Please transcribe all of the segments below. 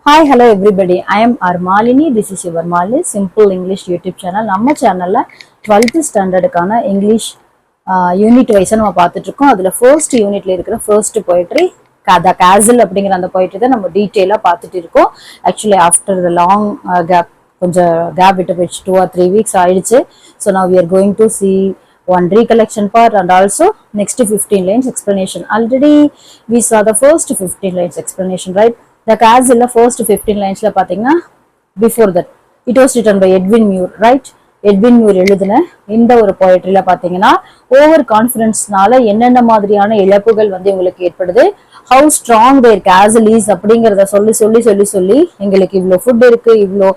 Hi, hello everybody. I am Armalini. This is your Malini Simple English YouTube channel. நம்ம சேனல்ல 12th ஸ்டாண்டர்டுக்கான English unit வைஸா நம்ம பார்த்துட்டு இருக்கோம். அதுல ஃபர்ஸ்ட் யூனிட்ல இருக்கிற ஃபர்ஸ்ட் போயட்ரி கதா கேசல் அப்படிங்கிற அந்த போயட்ரி தான் நம்ம டீட்டெயிலா பார்த்துட்டு இருக்கோம். Actually after the long gap கொஞ்சம் கேப் விட்டு போயிடுச்சு 2 or 3 weeks ஆயிடுச்சு. So now we are going to see one recollection part and also next 15 lines explanation. Already we saw the first 15 lines explanation, right? The castle first 15 lines la pathina before that it was written by Edwin Muir, right? Edwin Muir எழுதின இந்த ஒரு போயட்ரியில பாத்தீங்கன்னா over கான்ஃபிடன்ஸ்னால என்னென்ன மாதிரியான இழப்புகள் வந்து உங்களுக்கு ஏற்படுது, ஹவு ஸ்ட்ராங் தேர் கேசல் இஸ் அப்படிங்கிறத சொல்லி சொல்லி சொல்லி சொல்லி எங்களுக்கு இவ்வளோ ஃபுட் இருக்கு, இவ்வளோ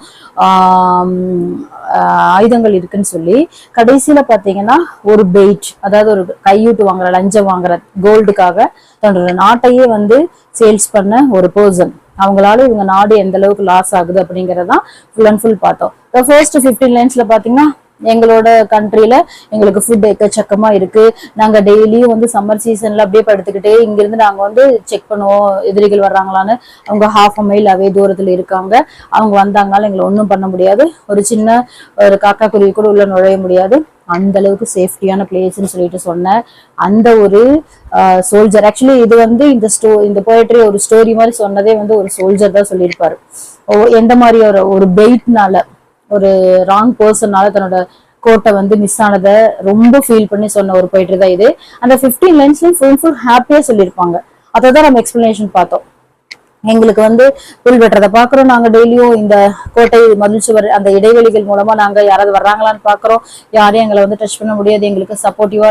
ஆயுதங்கள் இருக்குன்னு சொல்லி கடைசியில பாத்தீங்கன்னா ஒரு பெயிட், அதாவது ஒரு கையூட்டு வாங்குற லஞ்சம் வாங்குற கோல்டுக்காக தன்னோட நாட்டையே வந்து சேல்ஸ் பண்ண ஒரு பர்சன், அவங்களால இவங்க நாடு எந்த அளவுக்கு லாஸ் ஆகுது அப்படிங்கறதான் ஃபுல் அண்ட் ஃபுல் பார்த்தோம். ஃபர்ஸ்ட் 15 லைன்ஸ்ல பாத்தீங்கன்னா எங்களோட கண்ட்ரில எங்களுக்கு ஃபுட் எக்கச்சக்கமா இருக்கு, நாங்க டெய்லியும் வந்து சம்மர் சீசன்ல அப்படியே படுத்துக்கிட்டே இங்கிருந்து நாங்க வந்து செக் பண்ணுவோம் எதிரிகள் வர்றாங்களான்னு. அவங்க ஹாஃப் மைல் அவே தூரத்துல இருக்காங்க, அவங்க வந்தாங்கனால எங்களை ஒன்றும் பண்ண முடியாது, ஒரு சின்ன ஒரு காக்கா குருவி கூட உள்ள நுழைய முடியாது, அந்த அளவுக்கு சேஃப்டியான பிளேஸ்ன்னு சொல்லிட்டு சொன்ன அந்த ஒரு சோல்ஜர். ஆக்சுவலி இது வந்து இந்த போயட்ரி ஒரு ஸ்டோரி மாதிரி சொன்னதே வந்து ஒரு சோல்ஜர் தான் சொல்லியிருப்பாரு. எந்த மாதிரி ஒரு பெயிட்னால ஒரு ராங் பர்சனால தன்னோட கோட்டை வந்து மிஸ் ஆனதை ரொம்ப ஃபீல் பண்ணி சொன்ன ஒரு போயிட்டு தான் இது. அந்த 15 லைன்ஸ்லயும் ஃபுல் ஹாப்பியா சொல்லியிருப்பாங்க. அதை தான் நம்ம எக்ஸ்பிளனேஷன் பார்த்தோம். எங்களுக்கு வந்து புல் வெட்டுறதை பாக்குறோம், நாங்க டெய்லியும் இந்த கோட்டை மதில் சுவர் அந்த இடைவெளிகள் மூலமா நாங்க யாராவது வர்றாங்களான்னு பாக்குறோம், யாரையும் எங்களை வந்து டச் பண்ண முடியாது, எங்களுக்கு சப்போர்ட்டிவா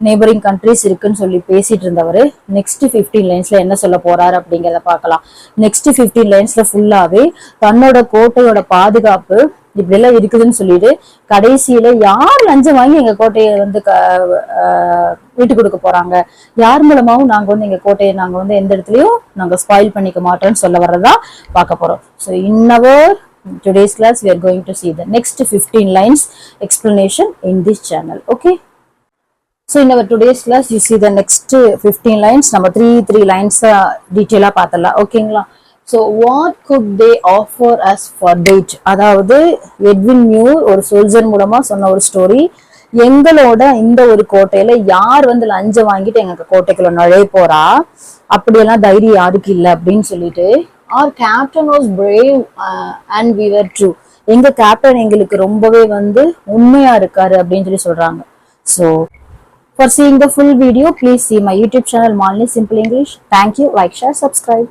நெய்பரிங் கண்ட்ரிஸ் இருக்குன்னு சொல்லி பேசிட்டு இருந்தவர் நெக்ஸ்ட் 15 லைன்ஸ்ல என்ன சொல்ல போறாரு அப்படிங்கிறத பார்க்கலாம். நெக்ஸ்ட் 15 லைன்ஸ்ல ஃபுல்லாவே தன்னோட கோட்டையோட பாதுகாப்பு இப்படி எல்லாம் இருக்குதுன்னு சொல்லிட்டு கடைசியில யார் லஞ்சம் வாங்கி எங்க கோட்டையை வந்து வீட்டு கொடுக்க போறாங்க, யார் மூலமாவும் நாங்க வந்து எங்க கோட்டையை நாங்க வந்து எந்த இடத்துலயும் நாங்க ஸ்பாயில் பண்ணிக்க மாட்டோம்னு சொல்ல வர்றதா பார்க்க போறோம். So in our today's class we are going to see the next 15 lines explanation in this channel. Okay, so in our today's class you see the next 15 lines. நம்ம 3 lines டீட்டெயிலா பார்த்தலாம். ஓகேங்களா? So what could they offer us for date? அதாவது Edwin மியூர் ஒரு soldier மூலமா சொன்ன ஒரு story. எங்களோட இந்த ஒரு கோட்டையில யார் வந்து லஞ்சம் வாங்கிட்டு எங்க கோட்டைக்குள்ள நுழைய போறா, அப்படியெல்லாம் தைரியம் யாருக்கு இல்லை அப்படின்னு சொல்லிட்டு, our captain was brave and we were true. எங்க கேப்டன் எங்களுக்கு ரொம்பவே வந்து உண்மையா இருக்காரு அப்படின்னு சொல்லி சொல்றாங்க. So for seeing the full video please see my YouTube channel Malini Simple English. Thank you. Like, share, subscribe.